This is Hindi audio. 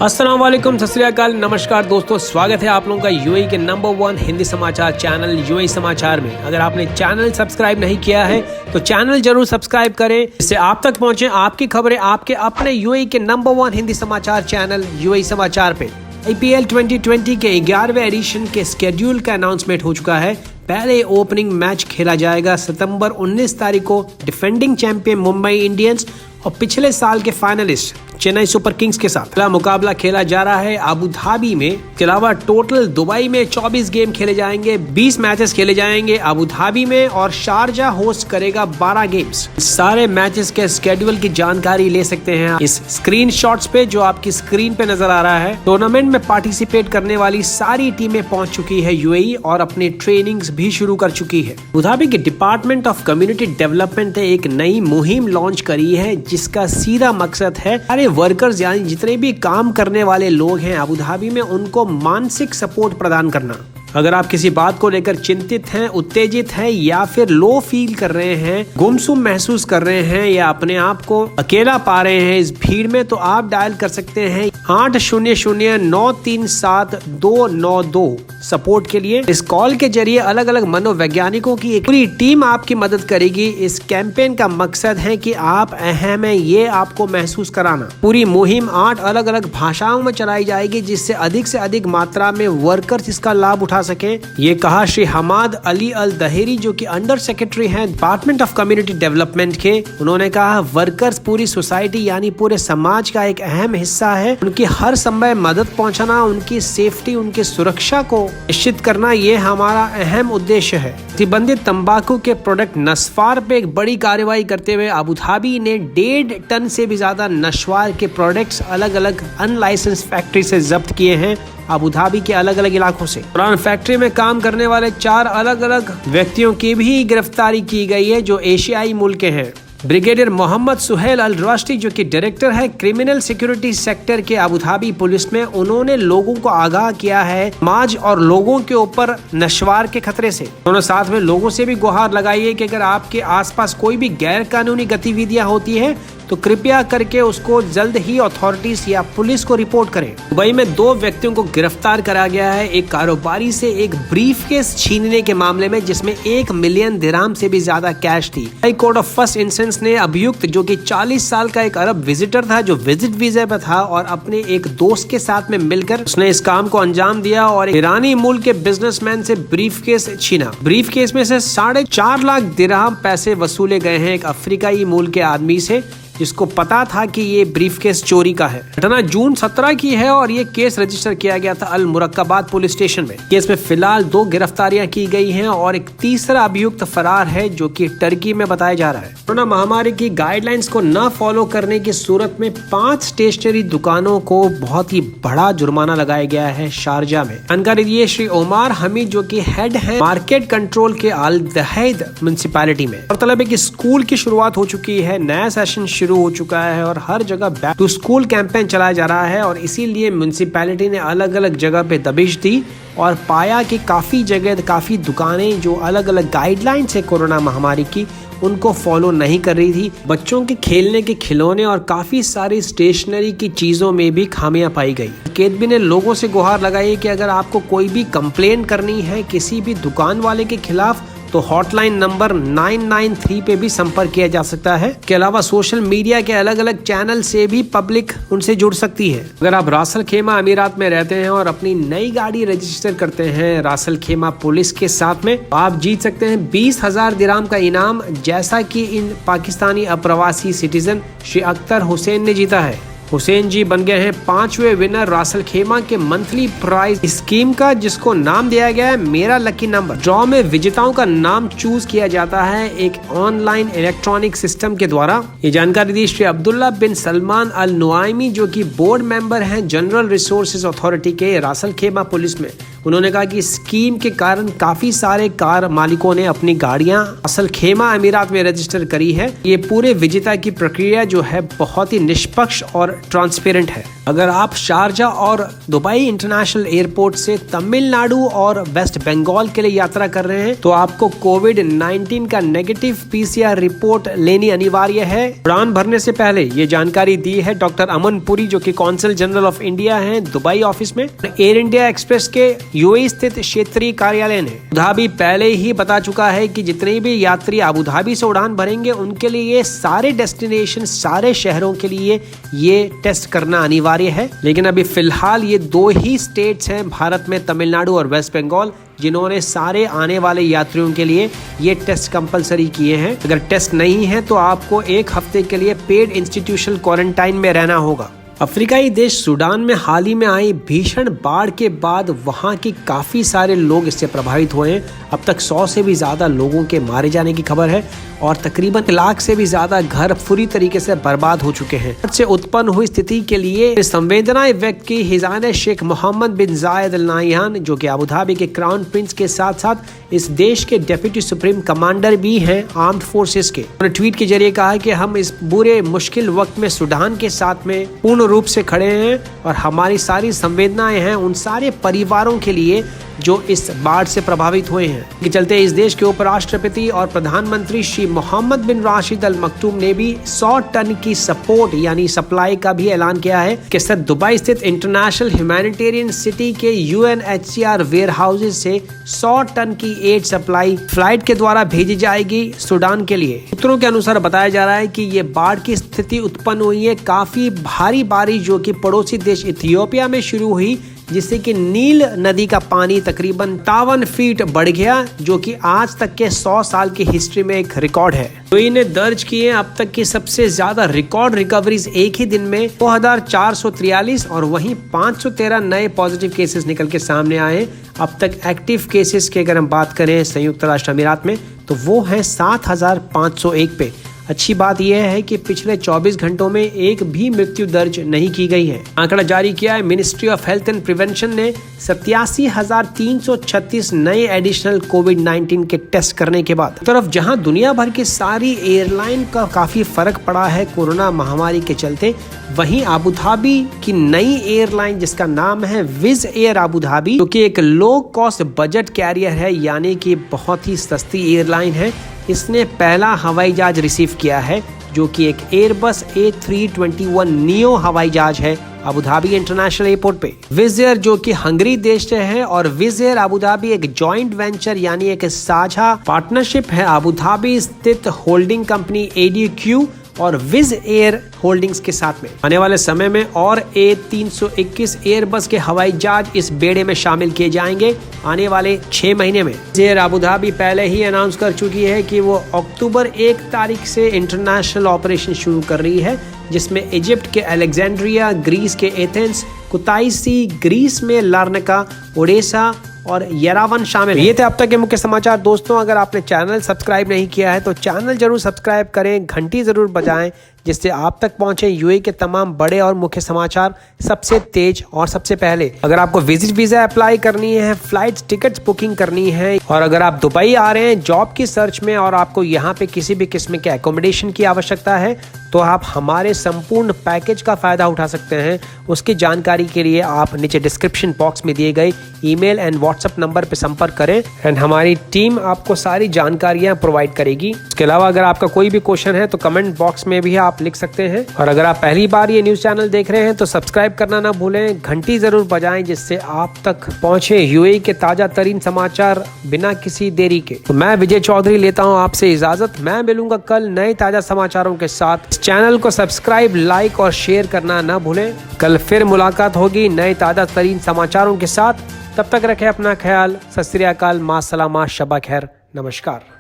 अस्सलाम वालेकुम, सत श्री अकाल, नमस्कार दोस्तों, स्वागत है आप लोगों का यूएई के नंबर 1 हिंदी समाचार चैनल यूएई समाचार में। अगर आपने चैनल सब्सक्राइब नहीं किया है तो चैनल जरूर सब्सक्राइब करें, जिससे आप तक पहुंचे आपकी खबरें आपके अपने यूएई के नंबर 1 हिंदी समाचार चैनल यूएई समाचार पे। आईपीएल 2020 के 11वें एडिशन के स्केड्यूल का अनाउंसमेंट हो चुका है। पहले ओपनिंग मैच खेला जाएगा सितंबर 19 तारीख को डिफेंडिंग चैंपियन मुंबई इंडियंस और पिछले साल के फाइनलिस्ट चेन्नई सुपर किंग्स के साथ। पहला मुकाबला खेला जा रहा है अबू धाबी में। इसके अलावा टोटल दुबई में 24 गेम खेले जाएंगे, 20 मैचेस खेले जाएंगे अबू धाबी में और शारजा होस्ट करेगा 12 गेम्स। सारे मैचेस के स्केड्यूल की जानकारी ले सकते हैं इस स्क्रीनशॉट्स पे जो आपकी स्क्रीन पे नजर आ रहा है। टूर्नामेंट में पार्टिसिपेट करने वाली सारी टीमें पहुंच चुकी है यूएई और अपनी ट्रेनिंग्स भी शुरू कर चुकी है। अबू धाबी के डिपार्टमेंट ऑफ कम्युनिटी डेवलपमेंट ने एक नई मुहिम लॉन्च करी है जिसका सीधा मकसद है सारे वर्कर्स यानी जितने भी काम करने वाले लोग हैं अबू धाबी में उनको मानसिक सपोर्ट प्रदान करना। अगर आप किसी बात को लेकर चिंतित हैं, उत्तेजित हैं या फिर लो फील कर रहे हैं, गुमसुम महसूस कर रहे हैं या अपने आप को अकेला पा रहे हैं इस भीड़ में, तो आप डायल कर सकते हैं 800-937-292 सपोर्ट के लिए। इस कॉल के जरिए अलग अलग मनोवैज्ञानिकों की एक पूरी टीम आपकी मदद करेगी। इस कैंपेन का मकसद है कि आप अहम है ये आपको महसूस कराना। पूरी मुहिम 8 अलग अलग भाषाओं में चलाई जाएगी जिससे अधिक से अधिक मात्रा में वर्कर्स इसका लाभ उठा सके। ये कहा श्री हमाद अली अल दहेरी जो कि अंडर सेक्रेटरी हैं डिपार्टमेंट ऑफ कम्युनिटी डेवलपमेंट के। उन्होंने कहा वर्कर्स पूरी सोसाइटी यानी पूरे समाज का एक अहम हिस्सा है। उनकी हर समय मदद पहुंचाना, उनकी सेफ्टी, उनकी सुरक्षा को निश्चित करना ये हमारा अहम उद्देश्य है। प्रतिबंधित तंबाकू के प्रोडक्ट नस्वार पे एक बड़ी कार्रवाई करते हुए अबू धाबी ने 1.5 टन से भी ज्यादा नस्वार के प्रोडक्ट्स अलग अलग अनलाइसेंस फैक्ट्री से जब्त किए हैं अबू धाबी के अलग अलग इलाकों से। पुरान फैक्ट्री में काम करने वाले 4 अलग अलग व्यक्तियों की भी गिरफ्तारी की गई है जो एशियाई मूल के हैं। ब्रिगेडियर मोहम्मद सुहेल अल रश्दी जो कि डायरेक्टर है क्रिमिनल सिक्योरिटी सेक्टर के अबू धाबी पुलिस में, उन्होंने लोगों को आगाह किया है समाज और लोगों के ऊपर नशवार के खतरे से। उन्होंने साथ में लोगों से भी गुहार लगाई है कि अगर आपके आसपास कोई भी गैर कानूनी गतिविधियां होती है तो कृपया करके उसको जल्द ही अथॉरिटीज या पुलिस को रिपोर्ट करें। दुबई में 2 व्यक्तियों को गिरफ्तार करा गया है एक कारोबारी से एक ब्रीफकेस छीनने के मामले में जिसमें 1 मिलियन दिरहम से भी ज्यादा कैश थी। High court of first instance ने अभियुक्त जो कि 40 साल का एक अरब विजिटर था जो विजिट वीजा पे था और अपने एक दोस्त के साथ में मिलकर उसने इस काम को अंजाम दिया और ईरानी मूल के बिजनेसमैन से ब्रीफकेस छीना। ब्रीफकेस में से 4.5 लाख दिरहम पैसे वसूले गए हैं एक अफ्रीकाई मूल के आदमी से जिसको पता था कि ये ब्रीफकेस चोरी का है। घटना जून 17 की है और ये केस रजिस्टर किया गया था अल मुरक्काबाद पुलिस स्टेशन में। केस में फिलहाल 2 गिरफ्तारियां की गई हैं और एक तीसरा अभियुक्त फरार है जो कि टर्की में बताया जा रहा है। कोरोना महामारी की गाइडलाइंस को न फॉलो करने की सूरत में 5 स्टेशनरी दुकानों को बहुत ही बड़ा जुर्माना लगाया गया है शारजा में। जानकारी दिए श्री ओमार हमीद जो की हेड है मार्केट कंट्रोल के अल दहैद म्युनिसिपैलिटी में। गौरतलब है कि स्कूल की शुरुआत हो चुकी है, नया सेशन शुरू हो चुका है और हर जगह बैक टू स्कूल कैंपेन चलाया जा रहा है और इसीलिए म्युनिसिपैलिटी ने अलग अलग जगह पे दबिश दी और पाया कि काफी जगह काफी दुकानें जो अलग अलग गाइडलाइंस है कोरोना महामारी की उनको फॉलो नहीं कर रही थी। बच्चों के खेलने के खिलौने और काफी सारी स्टेशनरी की चीजों में भी खामियां पाई गई। केतबी ने लोगों से गुहार लगाई कि अगर आपको कोई भी कंप्लेन करनी है किसी भी दुकान वाले के खिलाफ तो हॉटलाइन नंबर 993 पे भी संपर्क किया जा सकता है। के अलावा सोशल मीडिया के अलग अलग चैनल से भी पब्लिक उनसे जुड़ सकती है। अगर आप रासल खेमा अमीरात में रहते हैं और अपनी नई गाड़ी रजिस्टर करते हैं रासल खेमा पुलिस के साथ में, आप जीत सकते हैं 20,000 दिरहम का इनाम, जैसा कि इन पाकिस्तानी अप्रवासी सिटीजन श्री अख्तर हुसैन ने जीता है। हुसैन जी बन गए हैं 5वें विनर रासल खेमा के मंथली प्राइज स्कीम का जिसको नाम दिया गया है मेरा लकी नंबर। ड्रॉ में विजेताओं का नाम चूज किया जाता है एक ऑनलाइन इलेक्ट्रॉनिक सिस्टम के द्वारा। ये जानकारी दी श्री अब्दुल्ला बिन सलमान अल नुआइमी जो कि बोर्ड मेंबर हैं जनरल रिसोर्सेज अथॉरिटी के रासल खेमा पुलिस में। उन्होंने कहा कि स्कीम के कारण काफी सारे कार मालिकों ने अपनी गाड़ियां असल खेमा अमीरात में रजिस्टर करी है। ये पूरे विजेता की प्रक्रिया जो है बहुत ही निष्पक्ष और ट्रांसपेरेंट है। अगर आप शारजा और दुबई इंटरनेशनल एयरपोर्ट से तमिलनाडु और वेस्ट बंगाल के लिए यात्रा कर रहे हैं तो आपको कोविड-19 का नेगेटिव पीसीआर रिपोर्ट लेनी अनिवार्य है। उड़ान भरने से पहले ये जानकारी दी है डॉक्टर अमन पुरी, जो कि कौंसल जनरल ऑफ इंडिया हैं दुबई ऑफिस में। एयर इंडिया एक्सप्रेस के यूएई स्थित क्षेत्रीय कार्यालय ने अबुधाबी पहले ही बता चुका है कि जितने भी यात्री अबुधाबी से उड़ान भरेंगे उनके लिए ये सारे डेस्टिनेशन, सारे शहरों के लिए ये टेस्ट करना अनिवार्य है। लेकिन अभी फिलहाल ये 2 ही स्टेट्स हैं भारत में, तमिलनाडु और वेस्ट बंगाल, जिन्होंने सारे आने वाले यात्रियों के लिए ये टेस्ट कंपलसरी किए हैं। अगर टेस्ट नहीं है तो आपको 1 हफ्ते के लिए पेड इंस्टीट्यूशनल क्वारंटाइन में रहना होगा। अफ्रीकाई देश सूडान में हाल ही में आई भीषण बाढ़ के बाद वहां के काफी सारे लोग इससे प्रभावित हुए हैं। अब तक 100 से भी ज्यादा लोगों के मारे जाने की खबर है और तकरीबन 1 लाख से भी ज्यादा घर पूरी तरीके से बर्बाद हो चुके हैं। इससे उत्पन्न हुई स्थिति के लिए संवेदनाएं व्यक्त की हिजान शेख मोहम्मद बिन जायद अल नाह्यान, जो कि अबुधाबी के क्राउन प्रिंस के साथ साथ इस देश के डेप्यूटी सुप्रीम कमांडर भी हैं आर्म्ड फोर्सेस के। उन्होंने ट्वीट के जरिए कहा कि हम इस बुरे मुश्किल वक्त में सूडान के साथ में पूर्ण रूप से खड़े हैं और हमारी सारी संवेदनाएं हैं उन सारे परिवारों के लिए जो इस बाढ़ से प्रभावित हुए हैं। के चलते इस देश के उपराष्ट्रपति और प्रधानमंत्री श्री मोहम्मद बिन राशिद अल मक्तूम ने भी 100 टन की सपोर्ट यानी सप्लाई का भी ऐलान किया है कि सर दुबई स्थित इंटरनेशनल ह्यूमैनिटेरियन सिटी के UNHCR वेयर हाउसेज से 100 टन की एड सप्लाई फ्लाइट के द्वारा भेजी जाएगी सूडान के लिए। सूत्रों के अनुसार बताया जा रहा है कि ये बाढ़ की स्थिति उत्पन्न हुई है काफी भारी बारिश जो कि पड़ोसी देश इथियोपिया में शुरू हुई, जिससे कि नील नदी का पानी तकरीबन 52 फीट बढ़ गया, जो कि आज तक के 100 साल की हिस्ट्री में एक रिकॉर्ड है। तो इन्हें दर्ज किए अब तक की सबसे ज्यादा रिकॉर्ड रिकवरीज एक ही दिन में 2443 और वहीं 513 नए पॉजिटिव केसेस निकल के सामने आए। अब तक एक्टिव केसेस की अगर हम बात करें संयुक्त राष्ट्र अमीरात में तो वो है 7501 पे। अच्छी बात यह है कि पिछले 24 घंटों में एक भी मृत्यु दर्ज नहीं की गई है। आंकड़ा जारी किया है ministry of health and prevention ने 87,336 नए एडिशनल कोविड-19 के टेस्ट करने के बाद। तरफ जहां दुनिया भर की सारी एयरलाइन का काफी फर्क पड़ा है कोरोना महामारी के चलते, वहीं अबुधाबी की नई एयरलाइन जिसका नाम है विज एयर अबुधाबी, जो कि एक लो कॉस्ट बजट कैरियर है यानी कि बहुत ही सस्ती एयरलाइन है, इसने पहला हवाई जहाज रिसीव किया है जो कि एक एयरबस A321 नियो हवाई जहाज है अबुधाबी इंटरनेशनल एयरपोर्ट पे। विज एयर जो कि हंगरी देश से है और विज एयर अबुधाबी एक जॉइंट वेंचर यानी एक साझा पार्टनरशिप है अबुधाबी स्थित होल्डिंग कंपनी ADQ और विज एयर होल्डिंग्स के साथ में। आने वाले समय में और A321 एयरबस के हवाई जहाज इस बेड़े में शामिल किए जाएंगे आने वाले 6 महीने में। विज एयर अबुधाबी पहले ही अनाउंस कर चुकी है कि वो अक्टूबर 1 तारीख से इंटरनेशनल ऑपरेशन शुरू कर रही है, जिसमें इजिप्ट के अलेक्जेंड्रिया, ग्रीस के एथेंस, कुताइसी, ग्रीस में लार्नाका, ओडेसा और येरावन शामिल। ये थे अब तक के मुख्य समाचार। दोस्तों, अगर आपने चैनल सब्सक्राइब नहीं किया है तो चैनल जरूर सब्सक्राइब करें, घंटी जरूर बजाएं, जिससे आप तक पहुंचे यूएई के तमाम बड़े और मुख्य समाचार सबसे तेज और सबसे पहले। अगर आपको विजिट वीजा अप्लाई करनी है, फ्लाइट टिकट्स बुकिंग करनी है और अगर आप दुबई आ रहे हैं जॉब की सर्च में और आपको यहाँ पे किसी भी किस्म के एकोमोडेशन की आवश्यकता है तो आप हमारे संपूर्ण पैकेज का फायदा उठा सकते हैं। उसकी जानकारी के लिए आप नीचे डिस्क्रिप्शन बॉक्स में दिए गए ईमेल एंड व्हाट्सएप नंबर पर संपर्क करें एंड हमारी टीम आपको सारी जानकारियां प्रोवाइड करेगी। इसके अलावा अगर आपका कोई भी क्वेश्चन है तो कमेंट बॉक्स में भी आप लिख सकते हैं और अगर आप पहली बार ये न्यूज चैनल देख रहे हैं तो सब्सक्राइब करना ना भूलें, घंटी जरूर बजाएं, जिससे आप तक पहुंचे यूएई के ताजा तरीन समाचार बिना किसी देरी के। तो मैं विजय चौधरी लेता हूं आपसे इजाजत। मैं मिलूंगा कल नए ताजा समाचारों के साथ। इस चैनल को सब्सक्राइब, लाइक और शेयर करना ना भूलें। कल फिर मुलाकात होगी नए ताजा तरीन समाचारों के साथ। तब तक रखें अपना ख्याल। सत श्री अकाल, मा सलामा, शबा खैर, नमस्कार।